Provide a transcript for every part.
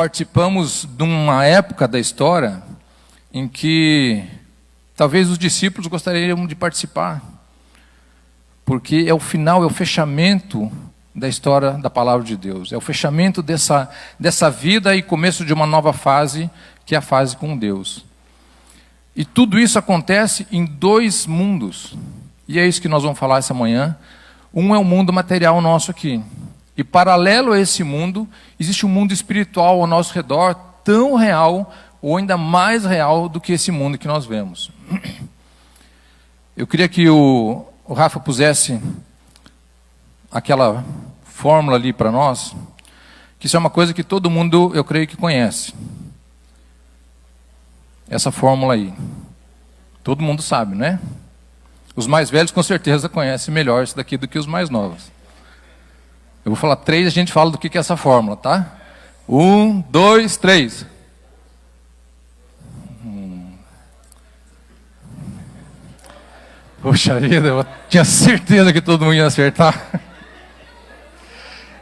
participamos de uma época da história em que talvez os discípulos gostariam de participar, porque é o final, é o fechamento da história da palavra de Deus, é o fechamento dessa vida e começo de uma nova fase, que é a fase com Deus. E tudo isso acontece em dois mundos, e é isso que nós vamos falar essa manhã. Um é o mundo material nosso aqui, e paralelo a esse mundo, existe um mundo espiritual ao nosso redor, tão real, ou ainda mais real do que esse mundo que nós vemos. Eu queria que o Rafa pusesse aquela fórmula ali para nós, que isso é uma coisa que todo mundo, eu creio que conhece. Essa fórmula aí. Todo mundo sabe, né? Os mais velhos com certeza conhecem melhor isso daqui do que os mais novos. Eu vou falar 3 e a gente fala do que é essa fórmula, tá? 1, 2, 3. Poxa vida, eu tinha certeza que todo mundo ia acertar.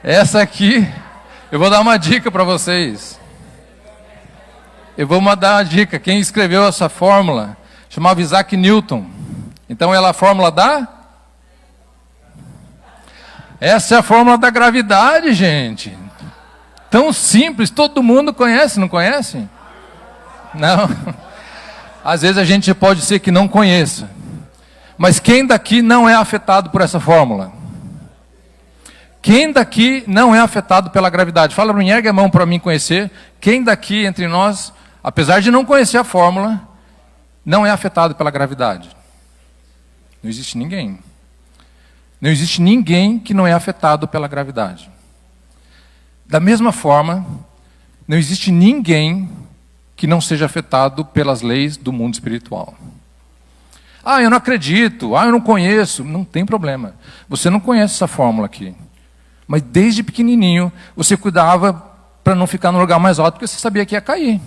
Essa aqui, eu vou dar uma dica para vocês. Eu vou dar uma dica. Quem escreveu essa fórmula chamava Isaac Newton. Então ela é a fórmula da... Essa é a fórmula da gravidade, gente. Tão simples, todo mundo conhece, não conhece? Não. Às vezes a gente pode ser que não conheça. Mas quem daqui não é afetado por essa fórmula? Quem daqui não é afetado pela gravidade? Fala para mim, ergue a mão para mim conhecer. Quem daqui entre nós, apesar de não conhecer a fórmula, não é afetado pela gravidade? Não existe ninguém. Não existe ninguém que não é afetado pela gravidade. Da mesma forma, não existe ninguém que não seja afetado pelas leis do mundo espiritual. Ah, eu não acredito. Ah, eu não conheço. Não tem problema. Você não conhece essa fórmula aqui. Mas desde pequenininho, você cuidava para não ficar no lugar mais alto, porque você sabia que ia cair.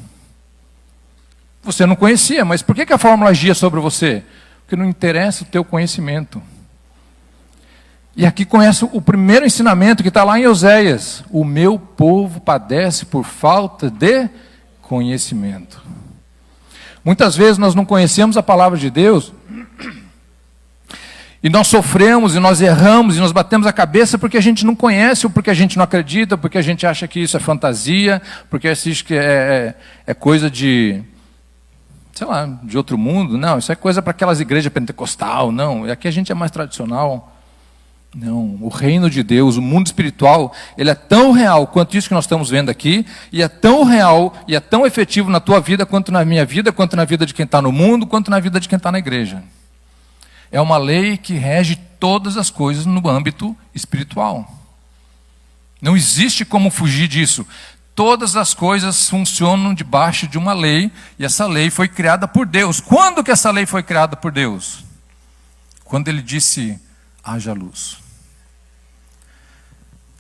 Você não conhecia, mas por que a fórmula agia sobre você? Porque não interessa o teu conhecimento. E aqui começa o primeiro ensinamento que está lá em Oséias. O meu povo padece por falta de conhecimento. Muitas vezes nós não conhecemos a palavra de Deus e nós sofremos, e nós erramos, e nós batemos a cabeça porque a gente não conhece, ou porque a gente não acredita, porque a gente acha que isso é fantasia, porque acha que é coisa de, sei lá, de outro mundo. Não, isso é coisa para aquelas igrejas pentecostal, não. Aqui a gente é mais tradicional. Não, o reino de Deus, o mundo espiritual, ele é tão real quanto isso que nós estamos vendo aqui, e é tão real e é tão efetivo na tua vida, quanto na minha vida, quanto na vida de quem está no mundo, quanto na vida de quem está na igreja. É uma lei que rege todas as coisas no âmbito espiritual. Não existe como fugir disso. Todas as coisas funcionam debaixo de uma lei, e essa lei foi criada por Deus. Quando que essa lei foi criada por Deus? Quando ele disse, haja luz.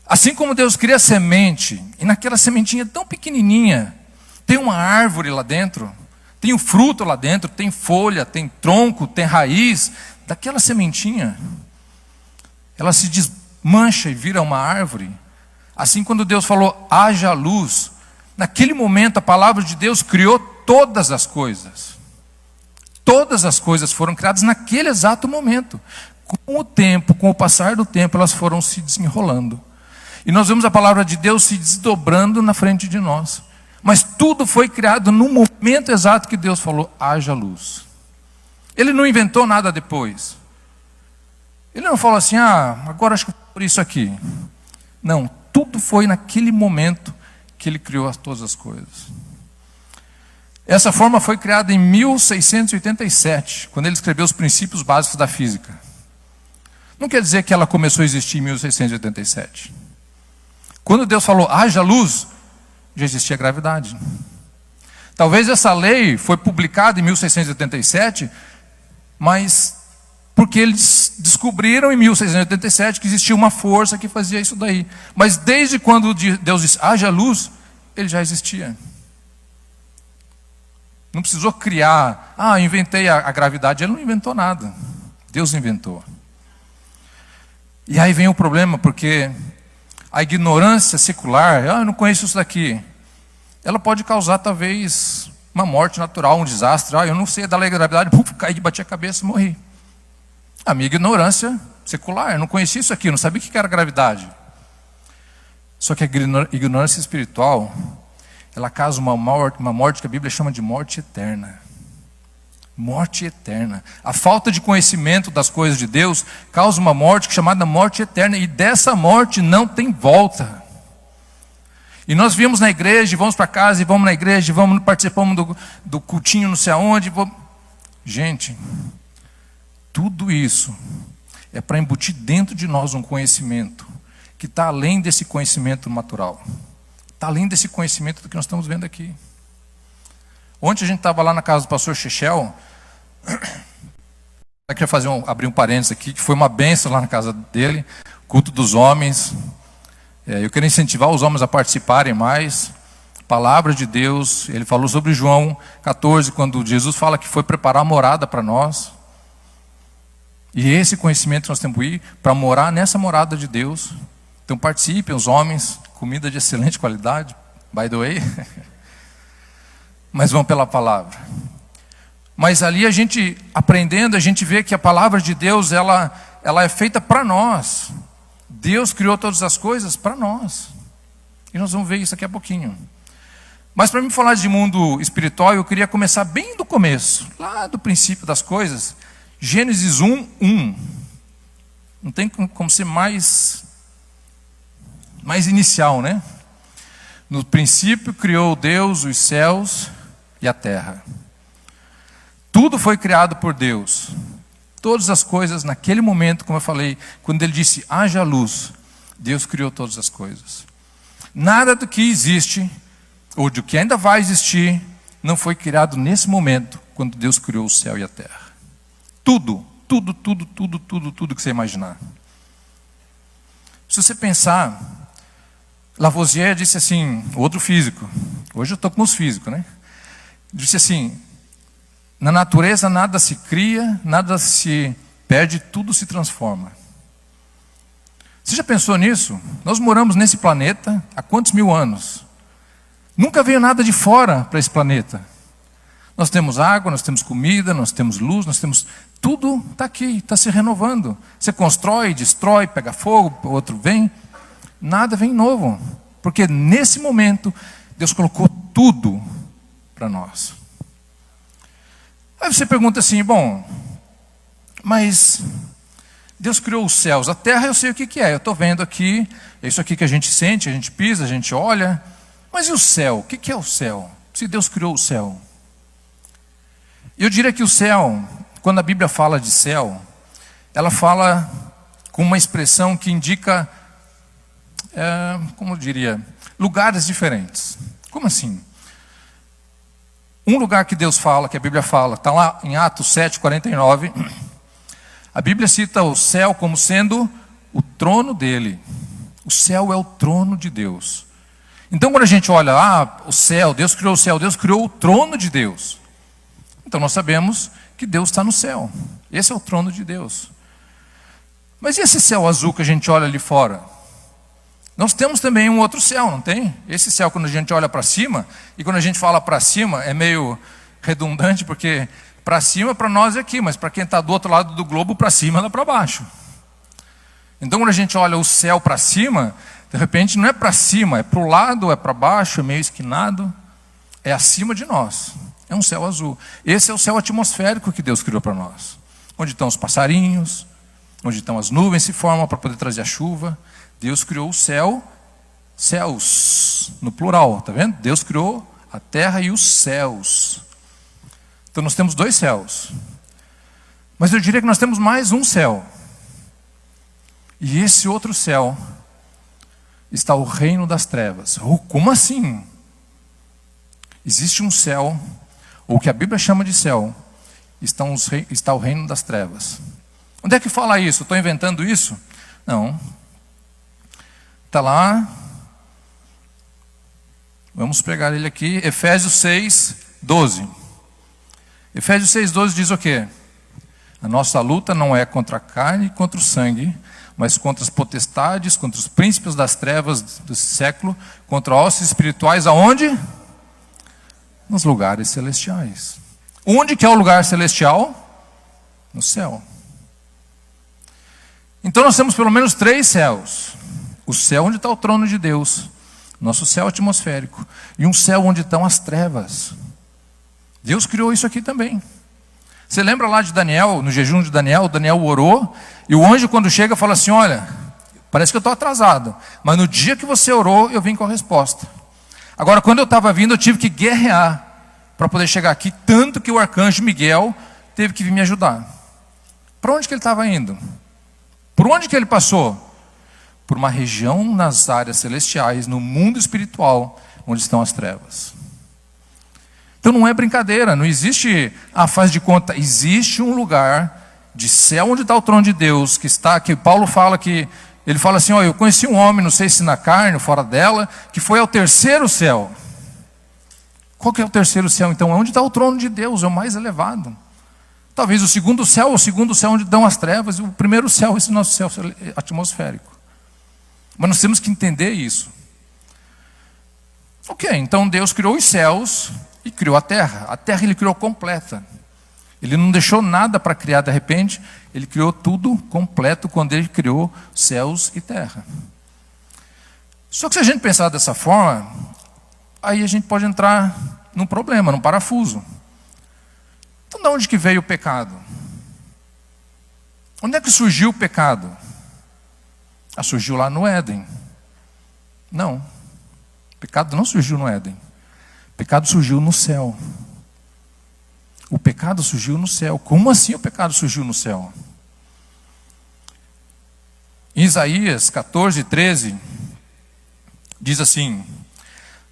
Assim como Deus cria a semente, e naquela sementinha tão pequenininha, tem uma árvore lá dentro, tem um fruto lá dentro, tem folha, tem tronco, tem raiz, daquela sementinha, ela se desmancha e vira uma árvore. Assim, quando Deus falou, haja luz, naquele momento a palavra de Deus criou todas as coisas. Todas as coisas foram criadas naquele exato momento. Com o tempo, com o passar do tempo, elas foram se desenrolando. E nós vemos a palavra de Deus se desdobrando na frente de nós. Mas tudo foi criado no momento exato que Deus falou, haja luz. Ele não inventou nada depois. Ele não falou assim, agora acho que por isso aqui. Não, tudo foi naquele momento que ele criou todas as coisas. Essa forma foi criada em 1687, quando ele escreveu os princípios básicos da física. Não quer dizer que ela começou a existir em 1687. Quando Deus falou, haja luz, já existia gravidade. Talvez essa lei foi publicada em 1687, mas porque eles descobriram em 1687 que existia uma força que fazia isso daí. Mas desde quando Deus disse, haja luz, ele já existia. Não precisou criar, inventei a gravidade. Ele não inventou nada. Deus inventou. E aí vem o problema, porque a ignorância secular, eu não conheço isso daqui. ela pode causar talvez uma morte natural, um desastre. Eu não sei da lei da gravidade, caí, bati a cabeça e morri. A minha ignorância secular, eu não conhecia isso aqui, eu não sabia o que era gravidade. Só que a ignorância espiritual, ela causa uma morte que a Bíblia chama de morte eterna. Morte eterna. A falta de conhecimento das coisas de Deus causa uma morte chamada morte eterna, e dessa morte não tem volta. E nós viemos na igreja, vamos para casa, e vamos na igreja, participamos do cultinho não sei aonde. Gente, tudo isso é para embutir dentro de nós um conhecimento que está além desse conhecimento natural. Está além desse conhecimento do que nós estamos vendo aqui. Ontem a gente estava lá na casa do pastor Chechel. Eu queria abrir um parênteses aqui, que foi uma bênção lá na casa dele, culto dos homens. Eu quero incentivar os homens a participarem mais. Palavra de Deus, ele falou sobre João 14, quando Jesus fala que foi preparar a morada para nós. E esse conhecimento nós temos que ir para morar nessa morada de Deus. Então participem os homens, comida de excelente qualidade, by the way. Mas vão pela palavra. Mas ali a gente aprendendo, a gente vê que a palavra de Deus, ela é feita para nós. Deus criou todas as coisas para nós. E nós vamos ver isso daqui a pouquinho. Mas para me falar de mundo espiritual, eu queria começar bem do começo, lá do princípio das coisas. Gênesis 1:1. Não tem como ser mais inicial, né? No princípio criou Deus os céus e a terra. Tudo foi criado por Deus. Todas as coisas, naquele momento, como eu falei, quando ele disse, haja luz, Deus criou todas as coisas. Nada do que existe, ou do que ainda vai existir, não foi criado nesse momento, quando Deus criou o céu e a terra. Tudo que você imaginar. Se você pensar, Lavoisier disse assim, outro físico, hoje eu estou com os físicos, né? Disse assim, na natureza nada se cria, nada se perde, tudo se transforma. Você já pensou nisso? Nós moramos nesse planeta há quantos mil anos? Nunca veio nada de fora para esse planeta. Nós temos água, nós temos comida, nós temos luz, nós temos... Tudo está aqui, está se renovando. Você constrói, destrói, pega fogo, outro vem. Nada vem novo. Porque nesse momento, Deus colocou tudo para nós. Aí você pergunta assim, bom, mas Deus criou os céus, a terra eu sei o que é, eu estou vendo aqui, é isso aqui que a gente sente, a gente pisa, a gente olha, mas e o céu? O que é o céu? Se Deus criou o céu? Eu diria que o céu, quando a Bíblia fala de céu, ela fala com uma expressão que indica, como eu diria, lugares diferentes. Como assim? Um lugar que Deus fala, que a Bíblia fala, está lá em Atos 7:49. A Bíblia cita o céu como sendo o trono dele. O céu é o trono de Deus. Então quando a gente olha, o céu, Deus criou o céu, Deus criou o trono de Deus. Então nós sabemos que Deus está no céu. Esse é o trono de Deus. Mas e esse céu azul que a gente olha ali fora? Nós temos também um outro céu, não tem? Esse céu, quando a gente olha para cima, e quando a gente fala para cima, é meio redundante, porque para cima para nós é aqui, mas para quem está do outro lado do globo, para cima é lá para baixo. Então quando a gente olha o céu para cima, de repente não é para cima, é para o lado, é para baixo, é meio esquinado, é acima de nós. É um céu azul. Esse é o céu atmosférico que Deus criou para nós. Onde estão os passarinhos, onde estão as nuvens se formam para poder trazer a chuva. Deus criou o céu, céus, no plural, está vendo? Deus criou a terra e os céus. Então nós temos dois céus. Mas eu diria que nós temos mais um céu. E esse outro céu está o reino das trevas. Como assim? Existe um céu, ou o que a Bíblia chama de céu, está o reino das trevas. Onde é que fala isso? Estou inventando isso? Não. Está lá, vamos pegar ele aqui, Efésios 6:12. Efésios 6:12 diz o quê? A nossa luta não é contra a carne e contra o sangue, mas contra as potestades, contra os príncipes das trevas desse século, contra ossos espirituais, aonde? nos lugares celestiais. Onde que é o lugar celestial? No céu. Então nós temos pelo menos 3 céus. O céu onde está o trono de Deus, nosso céu atmosférico, e um céu onde estão as trevas. Deus criou isso aqui também. Você lembra lá de Daniel, no jejum de Daniel, Daniel orou, e o anjo quando chega fala assim, olha, parece que eu estou atrasado, mas no dia que você orou, eu vim com a resposta. Agora, quando eu estava vindo, eu tive que guerrear para poder chegar aqui, tanto que o arcanjo Miguel teve que vir me ajudar. Para onde que ele estava indo? Por onde que ele passou? Por uma região nas áreas celestiais, no mundo espiritual, onde estão as trevas. Então não é brincadeira, não existe, faz de conta, existe um lugar de céu onde está o trono de Deus, que Paulo fala que, ele fala assim, eu conheci um homem, não sei se na carne ou fora dela, que foi ao terceiro céu. Qual que é o terceiro céu então? É onde está o trono de Deus, é o mais elevado. Talvez o segundo céu onde dão as trevas, e o primeiro céu, esse nosso céu atmosférico. Mas nós temos que entender isso. Ok, então Deus criou os céus e criou a terra. A terra ele criou completa. Ele não deixou nada para criar de repente. Ele criou tudo completo quando ele criou céus e terra. Só que se a gente pensar dessa forma, aí a gente pode entrar num problema, num parafuso. Então de onde que veio o pecado? Onde é que surgiu o pecado? Surgiu lá no Éden. Não. O pecado não surgiu no Éden. O pecado surgiu no céu. O pecado surgiu no céu. Como assim o pecado surgiu no céu? Em Isaías 14:13, diz assim,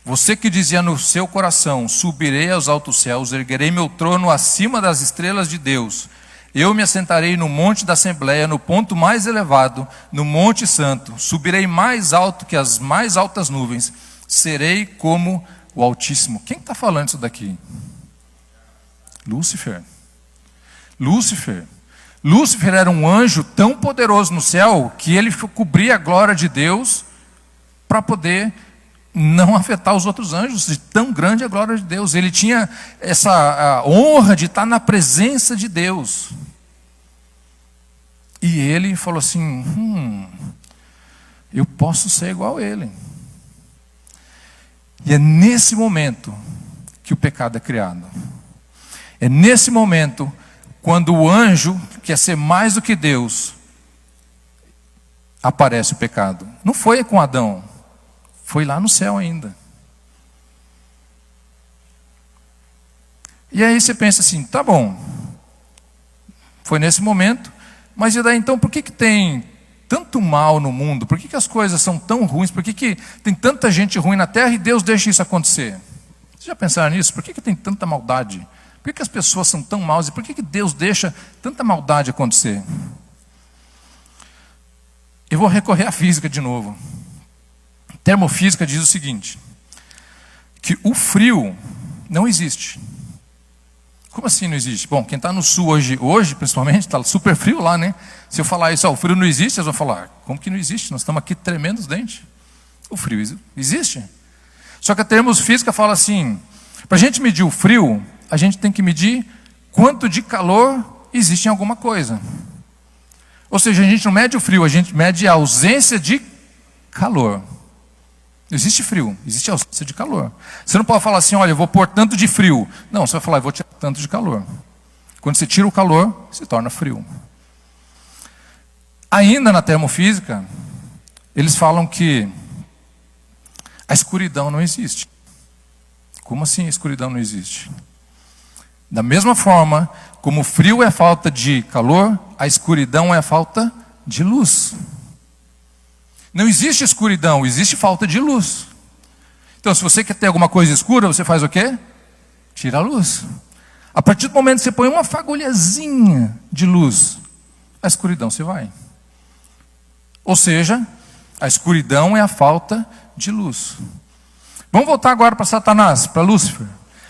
você que dizia no seu coração, subirei aos altos céus, erguerei meu trono acima das estrelas de Deus. Eu me assentarei no monte da Assembleia, no ponto mais elevado, no monte santo. Subirei mais alto que as mais altas nuvens. Serei como o Altíssimo. Quem está falando isso daqui? Lúcifer. Lúcifer era um anjo tão poderoso no céu que ele cobria a glória de Deus para poder não afetar os outros anjos, de tão grande a glória de Deus. Ele tinha essa honra de estar na presença de Deus. E ele falou assim, eu posso ser igual a ele. E é nesse momento que o pecado é criado. É nesse momento, quando o anjo quer ser mais do que Deus, aparece o pecado. Não foi com Adão, foi lá no céu ainda. E aí você pensa assim, tá bom, foi nesse momento, mas e daí então por que tem tanto mal no mundo? Por que as coisas são tão ruins? Por que tem tanta gente ruim na terra e Deus deixa isso acontecer? Vocês já pensaram nisso? Por que tem tanta maldade? Por que as pessoas são tão maus? E por que Deus deixa tanta maldade acontecer? Eu vou recorrer à física de novo. Termofísica diz o seguinte, que o frio não existe. Como assim não existe? Bom, quem está no sul hoje principalmente, está super frio lá, né? Se eu falar isso, o frio não existe, eles vão falar, como que não existe? Nós estamos aqui tremendo os dentes. O frio existe. Só que a termofísica fala assim, para a gente medir o frio, a gente tem que medir quanto de calor existe em alguma coisa. Ou seja, a gente não mede o frio, a gente mede a ausência de calor. Não existe frio, existe ausência de calor. Você não pode falar assim, olha, eu vou pôr tanto de frio. Não, você vai falar, eu vou tirar tanto de calor. Quando você tira o calor, se torna frio. Ainda na termofísica, eles falam que a escuridão não existe. Como assim a escuridão não existe? Da mesma forma, como o frio é falta de calor, a escuridão é falta de luz. Não existe escuridão, existe falta de luz. Então, se você quer ter alguma coisa escura, você faz o quê? Tira a luz. A partir do momento que você põe uma fagulhazinha de luz, a escuridão se vai. Ou seja, a escuridão é a falta de luz. Vamos voltar agora para Satanás, para Lúcifer.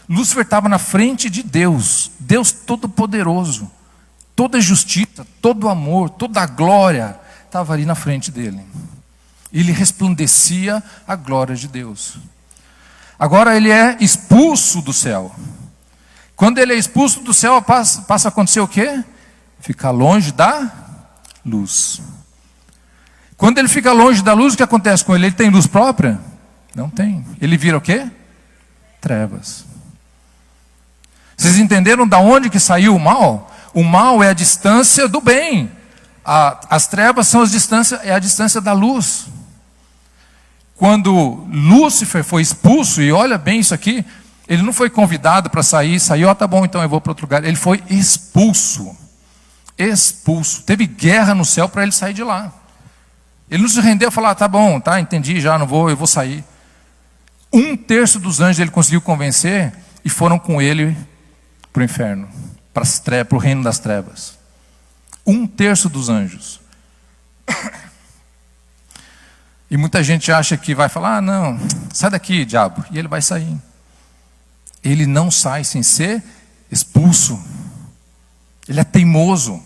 Lúcifer estava na frente de Deus, Deus Todo-Poderoso. Toda a justiça, todo o amor, toda a glória estava ali na frente dele. Ele resplandecia a glória de Deus. Agora ele é expulso do céu. Quando ele é expulso do céu, passa a acontecer o quê? Ficar longe da luz. Quando ele fica longe da luz, o que acontece com ele? Ele tem luz própria? Não tem. Ele vira o quê? Trevas. Vocês entenderam da onde que saiu o mal? O mal é a distância do bem. As trevas são é a distância da luz. Quando Lúcifer foi expulso, e olha bem isso aqui, ele não foi convidado para sair, saiu, tá bom, então eu vou para outro lugar. Ele foi expulso. Expulso. Teve guerra no céu para ele sair de lá. Ele não se rendeu e falou, tá bom, tá, entendi já, não vou, eu vou sair. 1/3 dos anjos ele conseguiu convencer e foram com ele para o inferno, para o reino das trevas. 1/3 dos anjos. E muita gente acha que vai falar, não, sai daqui, diabo. E ele vai sair. Ele não sai sem ser expulso. Ele é teimoso.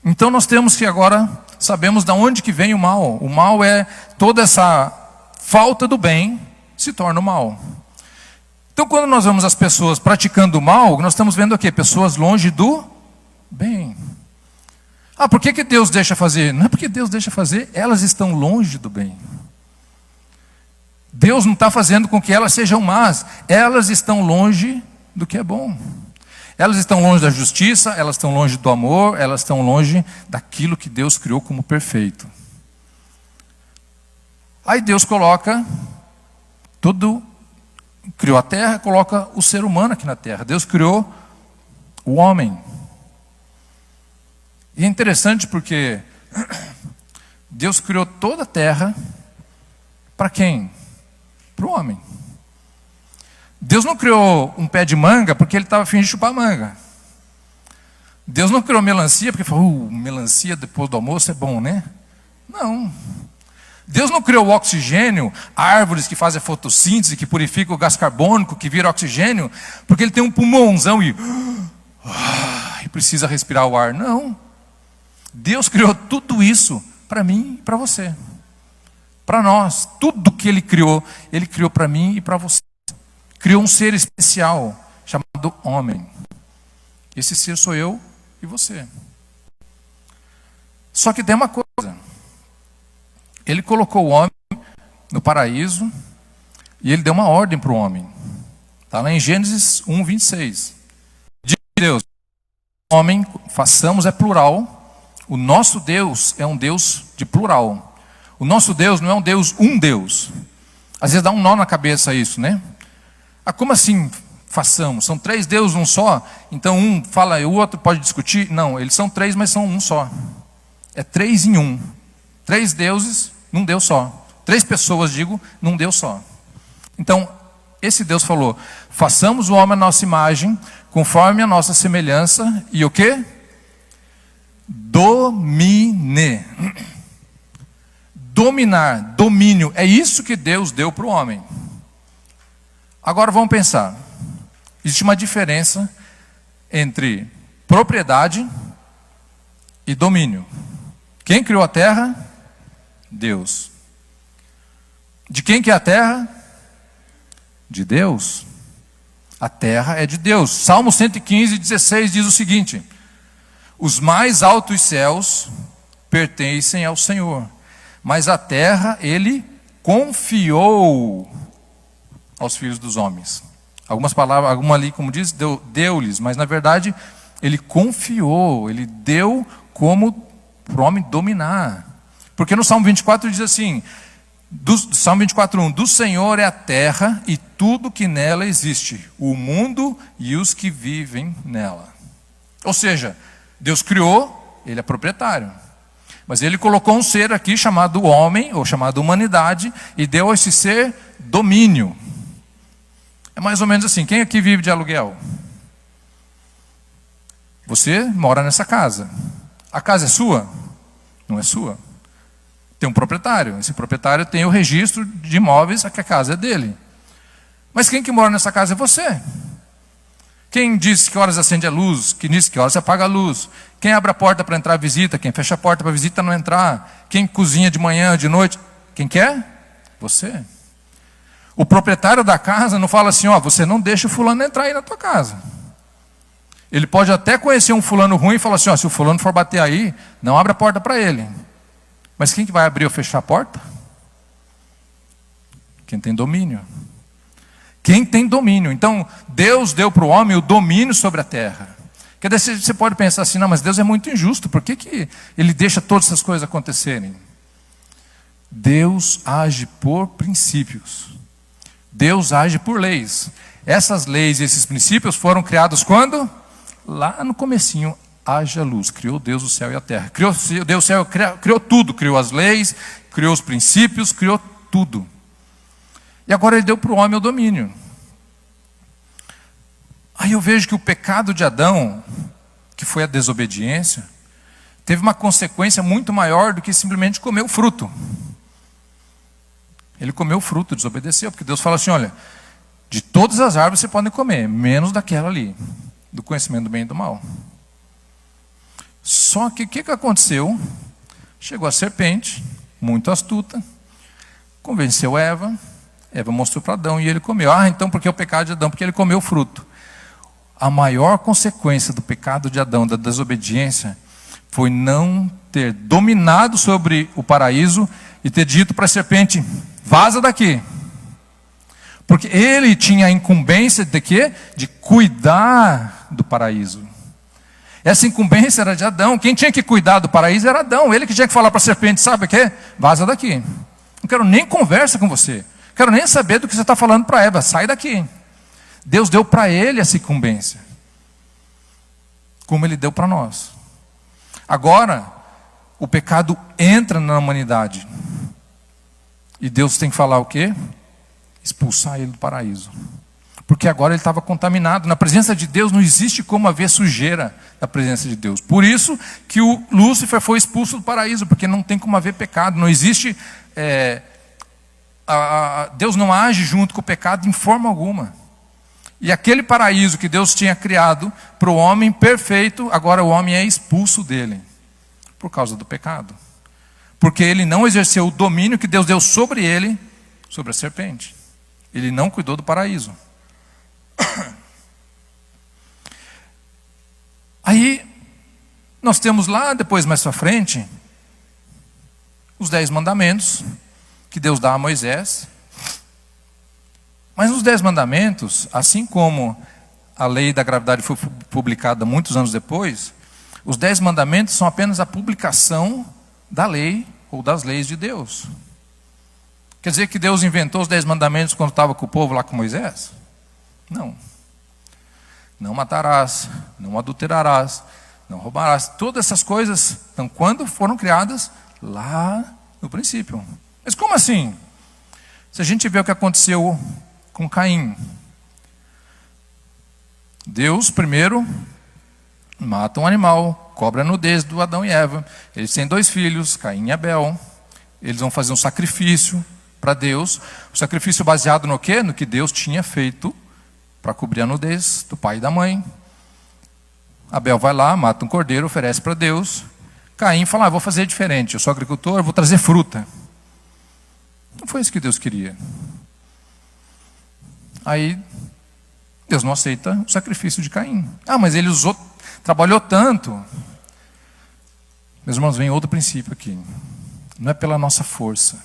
Então nós temos que agora, sabemos de onde que vem o mal. O mal é toda essa falta do bem se torna o mal. Então quando nós vemos as pessoas praticando o mal, nós estamos vendo o quê? Pessoas longe do bem. Por que Deus deixa fazer? Não é porque Deus deixa fazer, elas estão longe do bem. Deus não está fazendo com que elas sejam más, elas estão longe do que é bom. Elas estão longe da justiça, elas estão longe do amor, elas estão longe daquilo que Deus criou como perfeito. Aí Deus criou a terra, coloca o ser humano aqui na terra. Deus criou o homem. E é interessante porque Deus criou toda a terra para quem? Para o homem. Deus não criou um pé de manga porque ele estava a fim de chupar manga. Deus não criou melancia porque falou, melancia depois do almoço é bom, né? Não. Deus não criou o oxigênio, árvores que fazem a fotossíntese, que purificam o gás carbônico, que vira oxigênio, porque ele tem um pulmãozão e precisa respirar o ar. Não. Deus criou tudo isso para mim e para você. Para nós. Tudo que Ele criou para mim e para você. Criou um ser especial chamado homem. Esse ser sou eu e você. Só que tem uma coisa. Ele colocou o homem no paraíso e Ele deu uma ordem para o homem. Está lá em Gênesis 1:26. Diz Deus, homem, façamos, é plural. O nosso Deus é um Deus de plural. O nosso Deus não é um Deus. Às vezes dá um nó na cabeça isso, né? Como assim façamos? São 3 deuses, um só? Então um fala e o outro pode discutir? Não, eles são 3, mas são um só. É 3 em 1. 3 deuses num Deus só. 3 pessoas, num Deus só. Então, esse Deus falou, façamos o homem à nossa imagem, conforme a nossa semelhança, e o quê? Domine. Dominar, domínio, é isso que Deus deu para o homem. Agora vamos pensar. Existe uma diferença entre propriedade e domínio. Quem criou a terra? Deus. De quem que é a terra? De Deus. A terra é de Deus. Salmo 115:16 diz o seguinte: os mais altos céus pertencem ao Senhor, mas a terra Ele confiou aos filhos dos homens. Algumas palavras, alguma ali, como diz, deu-lhes, mas na verdade Ele confiou, Ele deu como para o homem dominar. Porque no Salmo 24 diz assim, Salmo 24:1, do Senhor é a terra e tudo que nela existe, o mundo e os que vivem nela. Ou seja, Deus criou, Ele é proprietário. Mas Ele colocou um ser aqui chamado homem, ou chamado humanidade, e deu a esse ser domínio. É mais ou menos assim, quem aqui vive de aluguel? Você mora nessa casa. A casa é sua? Não é sua. Tem um proprietário. Esse proprietário tem o registro de imóveis, que a casa é dele. Mas quem que mora nessa casa é você. Quem diz que horas acende a luz, quem diz que horas apaga a luz, quem abre a porta para entrar a visita, quem fecha a porta para a visita não entrar, quem cozinha de manhã, de noite, Quem quer? Você. O proprietário da casa não fala assim, ó, você não deixa o fulano entrar aí na tua casa. Ele pode até conhecer um fulano ruim e falar assim, ó, se o fulano for bater aí, não abre a porta para ele. Mas quem que vai abrir ou fechar a porta? Quem tem domínio. Quem tem domínio. Então, Deus deu para o homem o domínio sobre a terra. Quer dizer, você pode pensar assim, não, mas Deus é muito injusto, por que Ele deixa todas essas coisas acontecerem? Deus age por princípios. Deus age por leis. Essas leis e esses princípios foram criados quando? Lá no comecinho, haja luz. Criou Deus o céu e a terra. Criou Deus o céu, criou tudo. Criou as leis, criou os princípios, criou tudo. E agora Ele deu para o homem o domínio. Aí eu vejo que o pecado de Adão, que foi a desobediência, teve uma consequência muito maior do que simplesmente comer o fruto. Ele comeu o fruto, desobedeceu, porque Deus fala assim, olha, de todas as árvores você pode comer, menos daquela ali, do conhecimento do bem e do mal. Só que o que aconteceu? Chegou a serpente, muito astuta, convenceu Eva mostrou para Adão e ele comeu. Ah, então por que o pecado de Adão? Porque ele comeu o fruto. A maior consequência do pecado de Adão, da desobediência, foi não ter dominado sobre o paraíso e ter dito para a serpente, vaza daqui. Porque ele tinha a incumbência de quê? De cuidar do paraíso. Essa incumbência era de Adão. Quem tinha que cuidar do paraíso era Adão. Ele que tinha que falar para a serpente, sabe o quê? Vaza daqui. Não quero nem conversa com você. Não quero nem saber do que você está falando para Eva. Sai daqui. Deus deu para ele essa incumbência. Como Ele deu para nós. Agora, o pecado entra na humanidade. E Deus tem que falar o quê? Expulsar ele do paraíso. Porque agora ele estava contaminado. Na presença de Deus não existe como haver sujeira na presença de Deus. Por isso que o Lúcifer foi expulso do paraíso. Porque não tem como haver pecado. Não existe... Deus não age junto com o pecado em forma alguma. E aquele paraíso que Deus tinha criado para o homem perfeito, agora o homem é expulso dele. Por causa do pecado. Porque ele não exerceu o domínio que Deus deu sobre ele, sobre a serpente. Ele não cuidou do paraíso. Aí, nós temos lá, depois mais para frente, os 10 mandamentos que Deus dá a Moisés. Mas nos 10 mandamentos, assim como a lei da gravidade foi publicada muitos anos depois, os 10 mandamentos são apenas a publicação da lei ou das leis de Deus. Quer dizer que Deus inventou os 10 mandamentos quando estava com o povo lá com Moisés? Não. Não matarás, não adulterarás, não roubarás. Todas essas coisas, então, quando foram criadas? Lá no princípio. Mas como assim? Se a gente vê o que aconteceu com Caim. Deus primeiro mata um animal, cobre a nudez do Adão e Eva. Eles têm 2 filhos, Caim e Abel. Eles vão fazer um sacrifício para Deus. O sacrifício baseado no quê? No que Deus tinha feito para cobrir a nudez do pai e da mãe. Abel vai lá, mata um cordeiro, oferece para Deus. Caim fala, vou fazer diferente, eu sou agricultor, vou trazer fruta. Não foi isso que Deus queria. Aí, Deus não aceita o sacrifício de Caim. Ah, mas ele trabalhou tanto. Meus irmãos, vem outro princípio aqui. Não é pela nossa força.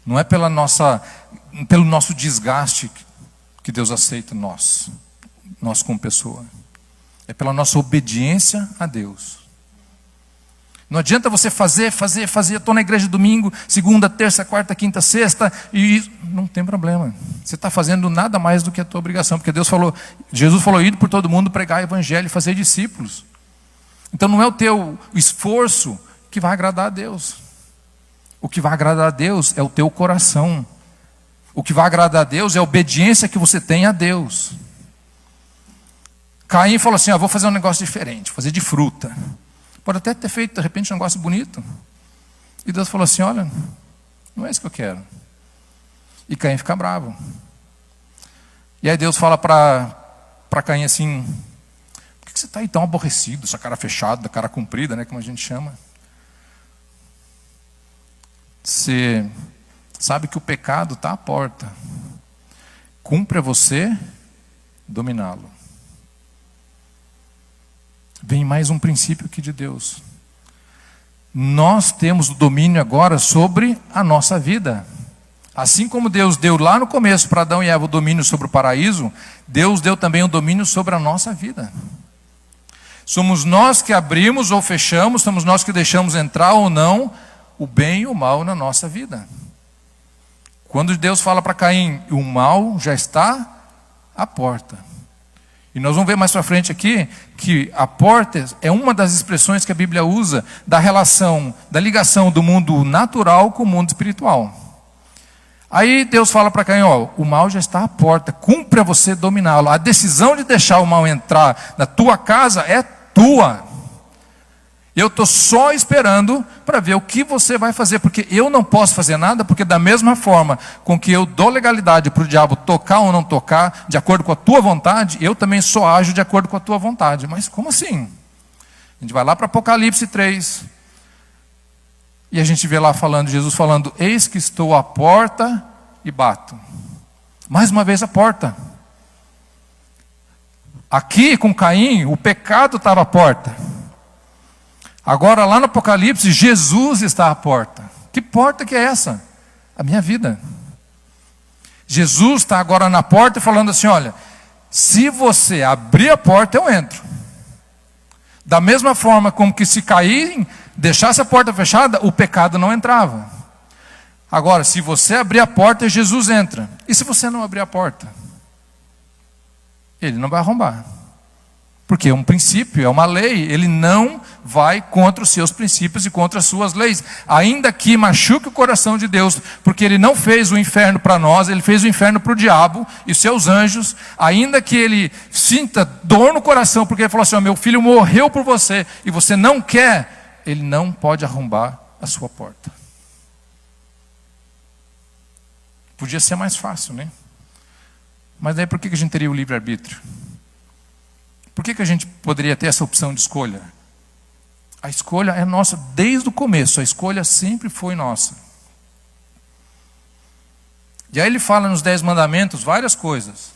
Não é pelo nosso desgaste que Deus aceita nós como pessoa. É pela nossa obediência a Deus. Não adianta você fazer, estou na igreja domingo, segunda, terça, quarta, quinta, sexta, e não tem problema. Você está fazendo nada mais do que a tua obrigação, porque Jesus falou, ide por todo mundo, pregar o evangelho e fazer discípulos. Então não é o teu esforço que vai agradar a Deus. O que vai agradar a Deus é o teu coração. O que vai agradar a Deus é a obediência que você tem a Deus. Caim falou assim, vou fazer um negócio diferente, fazer de fruta. Pode até ter feito, de repente, um negócio bonito. E Deus falou assim, olha, não é isso que eu quero. E Caim fica bravo. E aí Deus fala para Caim assim, por que você está aí tão aborrecido, essa cara fechada, da cara comprida, né, como a gente chama? Você sabe que o pecado está à porta. Cumpre a você dominá-lo. Vem mais um princípio aqui de Deus. Nós temos o domínio agora sobre a nossa vida. Assim como Deus deu lá no começo para Adão e Eva o domínio sobre o paraíso, Deus deu também o domínio sobre a nossa vida. Somos nós que abrimos ou fechamos, somos nós que deixamos entrar ou não o bem e o mal na nossa vida. Quando Deus fala para Caim, o mal já está à porta. E nós vamos ver mais para frente aqui, que a porta é uma das expressões que a Bíblia usa da relação, da ligação do mundo natural com o mundo espiritual. Aí Deus fala para Caim, o mal já está à porta, cumpre a você dominá-lo. A decisão de deixar o mal entrar na tua casa é tua. Eu estou só esperando para ver o que você vai fazer, porque eu não posso fazer nada, porque da mesma forma com que eu dou legalidade para o diabo tocar ou não tocar, de acordo com a tua vontade, eu também só ajo de acordo com a tua vontade. Mas como assim? A gente vai lá para Apocalipse 3, e a gente vê lá Jesus falando, eis que estou à porta e bato. Mais uma vez a porta. Aqui com Caim, o pecado estava à porta. Agora lá no Apocalipse, Jesus está à porta. Que porta que é essa? A minha vida. Jesus está agora na porta falando assim, olha, se você abrir a porta, eu entro. Da mesma forma como que se Caim deixasse a porta fechada, o pecado não entrava. Agora, se você abrir a porta, Jesus entra. E se você não abrir a porta? Ele não vai arrombar. Porque é um princípio, é uma lei. Ele não vai contra os seus princípios e contra as suas leis. Ainda que machuque o coração de Deus, porque Ele não fez o inferno para nós, Ele fez o inferno para o diabo e seus anjos. Ainda que Ele sinta dor no coração, porque Ele falou assim, meu filho morreu por você, e você não quer, Ele não pode arrombar a sua porta. Podia ser mais fácil, né? Mas daí por que a gente teria o livre-arbítrio? Por que a gente poderia ter essa opção de escolha? A escolha é nossa desde o começo, a escolha sempre foi nossa. E aí ele fala nos 10 mandamentos várias coisas.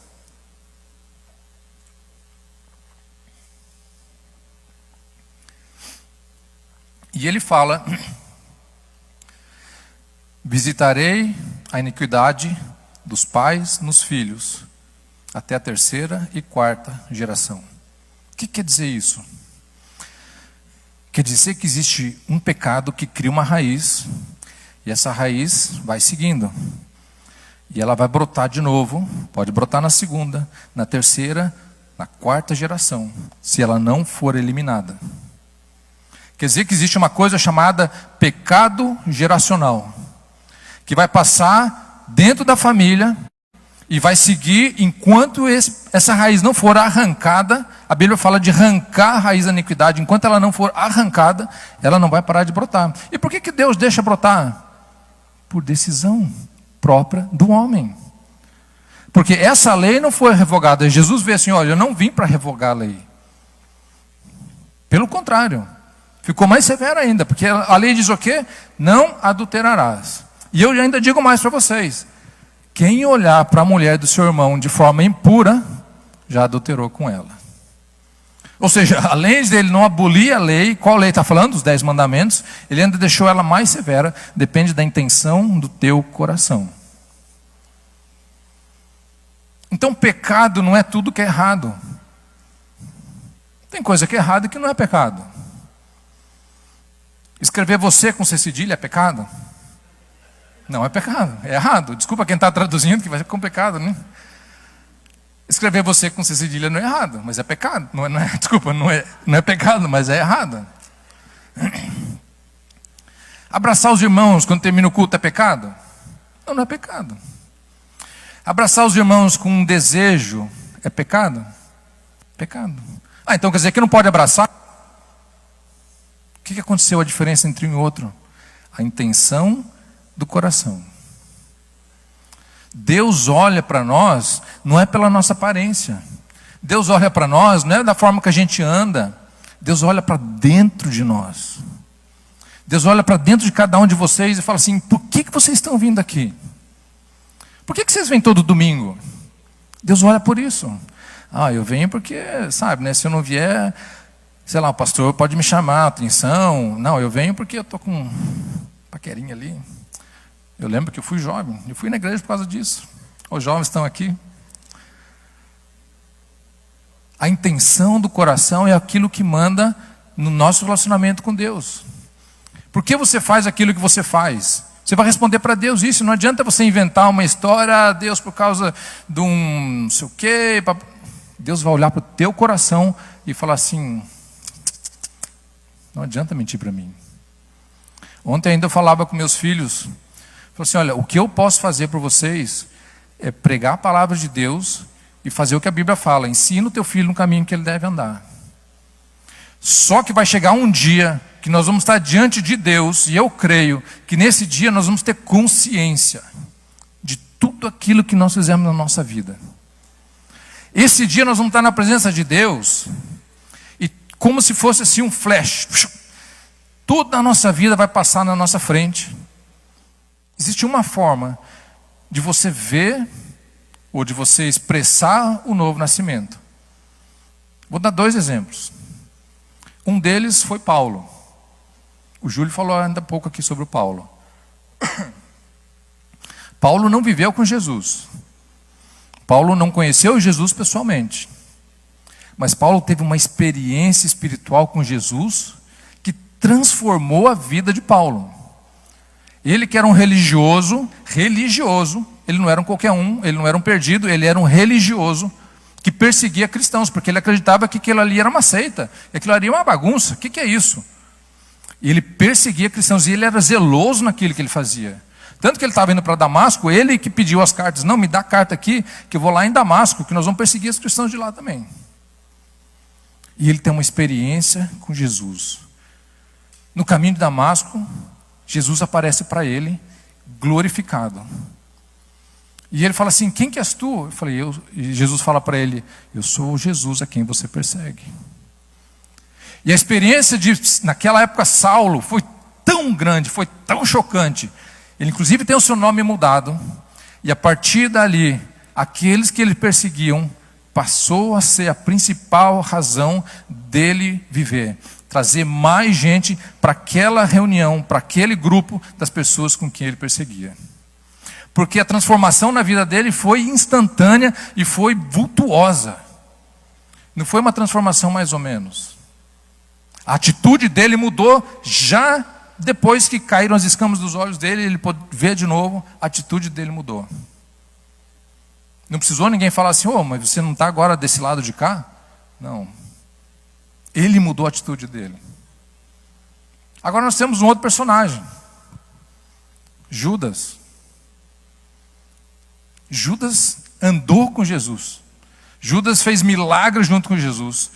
E ele fala, visitarei a iniquidade dos pais nos filhos, até a 3ª e 4ª geração. O que quer dizer isso? Quer dizer que existe um pecado que cria uma raiz, e essa raiz vai seguindo. E ela vai brotar de novo, pode brotar na 2ª, na 3ª, na 4ª geração, se ela não for eliminada. Quer dizer que existe uma coisa chamada pecado geracional, que vai passar dentro da família, e vai seguir enquanto essa raiz não for arrancada. A Bíblia fala de arrancar a raiz da iniquidade. Enquanto ela não for arrancada, ela não vai parar de brotar. E por que Deus deixa brotar? Por decisão própria do homem. Porque essa lei não foi revogada. Jesus vê assim, olha, eu não vim para revogar a lei. Pelo contrário, ficou mais severa ainda. Porque a lei diz o quê? Não adulterarás. E eu ainda digo mais para vocês. Quem olhar para a mulher do seu irmão de forma impura, já adulterou com ela. Ou seja, além dele não abolir a lei, qual lei está falando? Os 10 mandamentos, ele ainda deixou ela mais severa, depende da intenção do teu coração. Então pecado não é tudo que é errado. Tem coisa que é errada e que não é pecado. Escrever você com C cedilha é pecado? Não é pecado, é errado. Desculpa quem está traduzindo, que vai ser complicado, né? Escrever você com C cedilha não é errado, mas é pecado. Desculpa, não é pecado, mas é errado. Abraçar os irmãos quando termina o culto é pecado? Não, não é pecado. Abraçar os irmãos com um desejo é pecado? Pecado. Então quer dizer que não pode abraçar? O que aconteceu a diferença entre um e outro? A intenção do coração. Deus olha para nós, não é pela nossa aparência. Deus olha para nós, não é da forma que a gente anda. Deus olha para dentro de nós. Deus olha para dentro de cada um de vocês e fala assim: por que vocês estão vindo aqui? Por que vocês vêm todo domingo? Deus olha por isso. Eu venho porque, sabe, né, se eu não vier, sei lá, o pastor pode me chamar a atenção. Não, eu venho porque eu estou com um paquerinha ali. Eu lembro que eu fui jovem, eu fui na igreja por causa disso. Os jovens estão aqui. A intenção do coração é aquilo que manda no nosso relacionamento com Deus. Por que você faz aquilo que você faz? Você vai responder para Deus isso. Não adianta você inventar uma história, Deus por causa de um não sei o quê. Deus vai olhar para o teu coração e falar assim: não adianta mentir para mim. Ontem ainda eu falava com meus filhos, falei assim: olha, o que eu posso fazer por vocês é pregar a palavra de Deus e fazer o que a Bíblia fala. Ensina o teu filho no caminho que ele deve andar. Só que vai chegar um dia que nós vamos estar diante de Deus, e eu creio que nesse dia nós vamos ter consciência de tudo aquilo que nós fizemos na nossa vida. Esse dia nós vamos estar na presença de Deus, e como se fosse assim um flash, toda a nossa vida vai passar na nossa frente. Existe uma forma de você ver, ou de você expressar o novo nascimento. Vou dar 2 exemplos. Um deles foi Paulo. O Júlio falou ainda há pouco aqui sobre o Paulo. Paulo não viveu com Jesus. Paulo não conheceu Jesus pessoalmente. Mas Paulo teve uma experiência espiritual com Jesus que transformou a vida de Paulo. Ele que era um religioso, ele não era um qualquer um, ele não era um perdido, ele era um religioso que perseguia cristãos, porque ele acreditava que aquilo ali era uma seita, que aquilo ali era uma bagunça. O que é isso? E ele perseguia cristãos, e ele era zeloso naquilo que ele fazia. Tanto que ele estava indo para Damasco, ele que pediu as cartas: não, me dá a carta aqui, que eu vou lá em Damasco, que nós vamos perseguir os cristãos de lá também. E ele tem uma experiência com Jesus. No caminho de Damasco, Jesus aparece para ele, glorificado. E ele fala assim: quem que és tu? Eu falei: eu. E Jesus fala para ele: eu sou Jesus a quem você persegue. E a experiência de, naquela época, Saulo foi tão grande, foi tão chocante. Ele inclusive tem o seu nome mudado. E a partir dali, aqueles que ele perseguiam passou a ser a principal razão dele viver. Trazer mais gente para aquela reunião, para aquele grupo das pessoas com quem ele perseguia. Porque a transformação na vida dele foi instantânea e foi vultuosa. Não foi uma transformação mais ou menos. A atitude dele mudou já depois que caíram as escamas dos olhos dele, ele pôde ver de novo, a atitude dele mudou. Não precisou ninguém falar assim: mas você não está agora desse lado de cá? Não. Ele mudou a atitude dele. Agora nós temos um outro personagem. Judas. Judas andou com Jesus. Judas fez milagres junto com Jesus.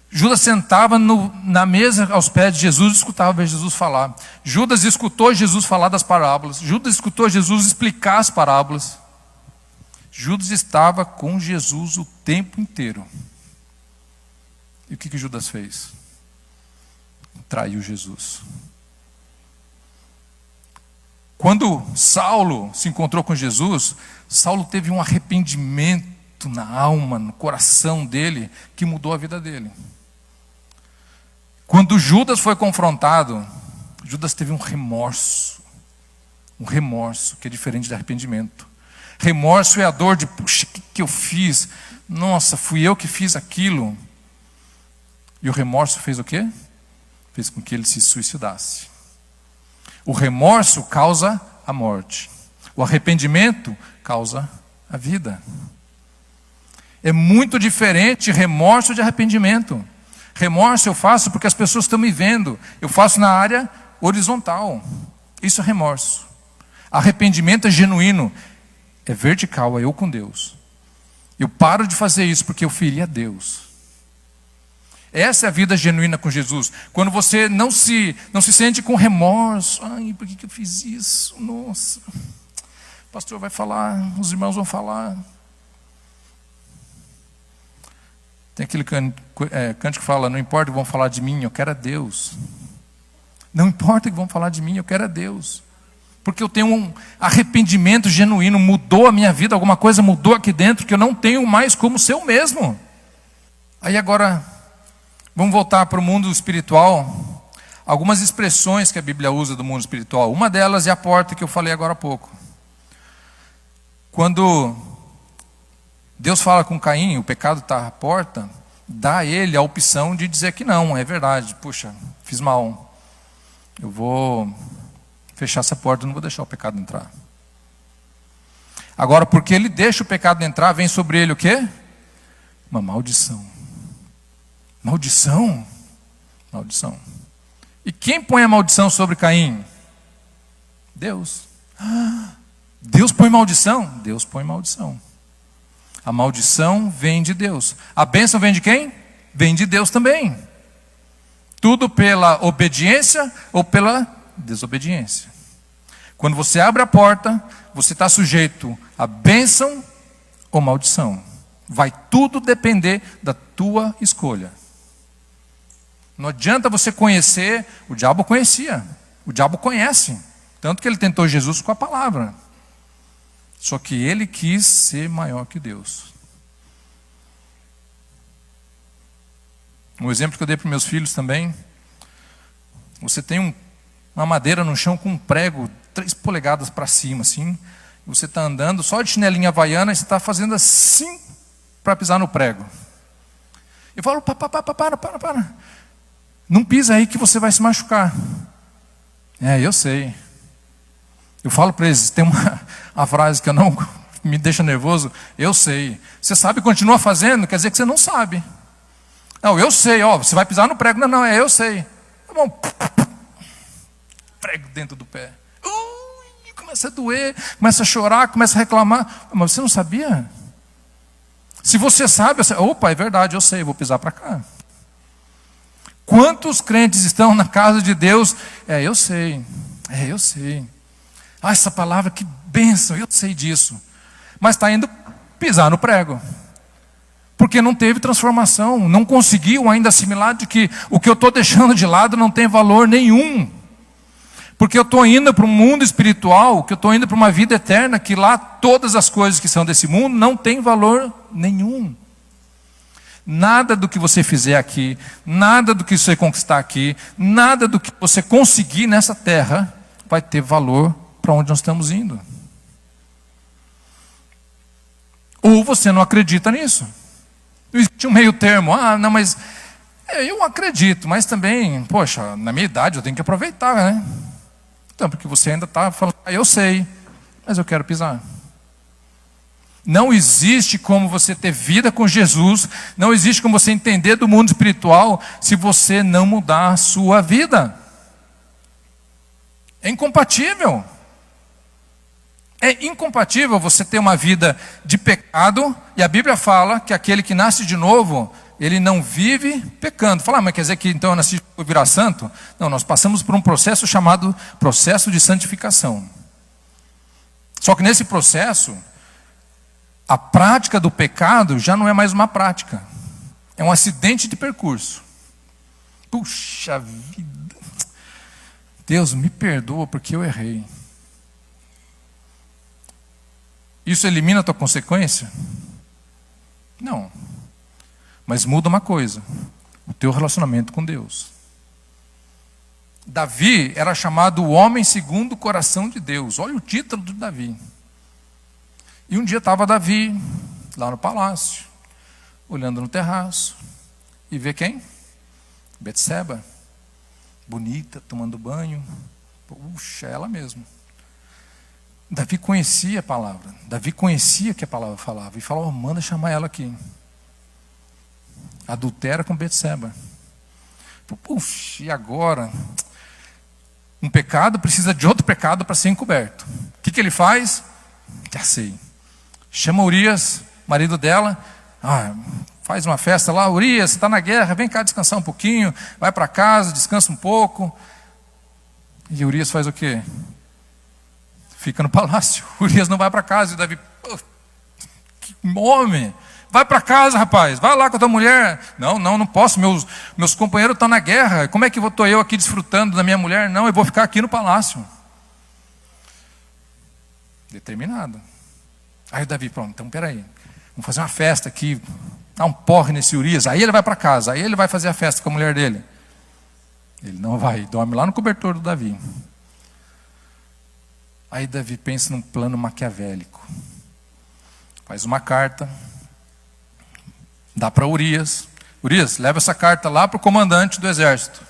Judas sentava na mesa aos pés de Jesus e escutava Jesus falar. Judas escutou Jesus falar das parábolas. Judas escutou Jesus explicar as parábolas. Judas estava com Jesus o tempo inteiro. E o que Judas fez? Traiu Jesus. Quando Saulo se encontrou com Jesus, Saulo teve um arrependimento na alma, no coração dele, que mudou a vida dele. Quando Judas foi confrontado, Judas teve um remorso que é diferente de arrependimento. Remorso é a dor de: puxa, o que eu fiz? Nossa, fui eu que fiz aquilo. E o remorso fez o quê? Fez com que ele se suicidasse. O remorso causa a morte. O arrependimento causa a vida. É muito diferente remorso de arrependimento. Remorso eu faço porque as pessoas estão me vendo. Eu faço na área horizontal. Isso é remorso. Arrependimento é genuíno. É vertical, é eu com Deus. Eu paro de fazer isso porque eu feri a Deus. Essa é a vida genuína com Jesus. Quando você não se sente com remorso. Ai, por que eu fiz isso? Nossa. O pastor vai falar, os irmãos vão falar. Tem aquele cântico que fala: não importa, vão falar de mim, eu quero a Deus. Não importa o que vão falar de mim, eu quero é Deus. Porque eu tenho um arrependimento genuíno, mudou a minha vida, alguma coisa mudou aqui dentro, que eu não tenho mais como ser eu mesmo. Aí agora, vamos voltar para o mundo espiritual. Algumas expressões que a Bíblia usa do mundo espiritual. Uma delas é a porta que eu falei agora há pouco. Quando Deus fala com Caim, o pecado está à porta, dá a ele a opção de dizer que não, é verdade, puxa, fiz mal. Eu vou fechar essa porta, não vou deixar o pecado entrar. Agora, porque ele deixa o pecado entrar, vem sobre ele o quê? Uma maldição. Maldição? Maldição. E quem põe a maldição sobre Caim? Deus. Deus põe maldição? Deus põe maldição. A maldição vem de Deus. A bênção vem de quem? Vem de Deus também. Tudo pela obediência ou pela desobediência. Quando você abre a porta, você está sujeito a bênção ou maldição. Vai tudo depender da tua escolha. Não adianta você conhecer, o diabo conhecia, o diabo conhece. Tanto que ele tentou Jesus com a palavra. Só que ele quis ser maior que Deus. Um exemplo que eu dei para meus filhos também. Você tem uma madeira no chão com um prego 3 polegadas para cima, assim. Você está andando só de chinelinha havaiana e você está fazendo assim para pisar no prego. Eu falo, para. Não pisa aí que você vai se machucar. Eu sei. Eu falo para eles, tem uma frase que eu não me deixa nervoso. Eu sei. Você sabe e continua fazendo, quer dizer que você não sabe. Não, eu sei, você vai pisar no prego. Não, eu sei. Tá bom. Prego dentro do pé. Começa a doer, começa a chorar, começa a reclamar. Mas você não sabia? Se você sabe, opa, é verdade, eu sei, vou pisar para cá. Quantos crentes estão na casa de Deus? Eu sei. Essa palavra, que bênção, eu sei disso. Mas está indo pisar no prego. Porque não teve transformação, não conseguiu ainda assimilar de que o que eu estou deixando de lado não tem valor nenhum. Porque eu estou indo para um mundo espiritual, que eu estou indo para uma vida eterna, que lá todas as coisas que são desse mundo não têm valor nenhum. Nada do que você fizer aqui, nada do que você conquistar aqui, nada do que você conseguir nessa terra vai ter valor para onde nós estamos indo. Ou você não acredita nisso. Não existe um meio termo. Não, mas eu acredito, mas também, poxa, na minha idade eu tenho que aproveitar, né? Então, porque você ainda está falando, eu sei, mas eu quero pisar. Não existe como você ter vida com Jesus, não existe como você entender do mundo espiritual se você não mudar a sua vida. É incompatível. É incompatível você ter uma vida de pecado, e a Bíblia fala que aquele que nasce de novo, ele não vive pecando. Fala, mas quer dizer que então eu nasci para virar santo? Não, nós passamos por um processo chamado processo de santificação. Só que nesse processo, a prática do pecado já não é mais uma prática. É um acidente de percurso. Puxa vida. Deus, me perdoa porque eu errei. Isso elimina a tua consequência? Não. Mas muda uma coisa: o teu relacionamento com Deus. Davi era chamado o homem segundo o coração de Deus. Olha o título de Davi. E um dia estava Davi lá no palácio, olhando no terraço, e vê quem? Betseba, bonita, tomando banho. Puxa, ela mesmo. Davi conhecia a palavra, Davi conhecia o que a palavra falava, e falava, manda chamar ela aqui. Adultera com Betseba. Puxa, e agora? Um pecado precisa de outro pecado para ser encoberto. O que ele faz? Já sei. Chama Urias, marido dela. Faz uma festa lá. Urias, você está na guerra, vem cá descansar um pouquinho. Vai para casa, descansa um pouco. E Urias faz o quê? Fica no palácio. Urias não vai para casa. E Davi, que homem, Vai para casa, rapaz, vai lá com a tua mulher. Não posso, meus companheiros estão na guerra. Como é que estou eu aqui desfrutando da minha mulher? Não, eu vou ficar aqui no palácio. Determinado. Aí o Davi, pronto, então peraí, vamos fazer uma festa aqui, dar um porre nesse Urias. Aí ele vai para casa, aí ele vai fazer a festa com a mulher dele. Ele não vai, dorme lá no cobertor do Davi. Aí Davi pensa num plano maquiavélico. Faz uma carta, dá para Urias. Urias, leva essa carta lá para o comandante do exército.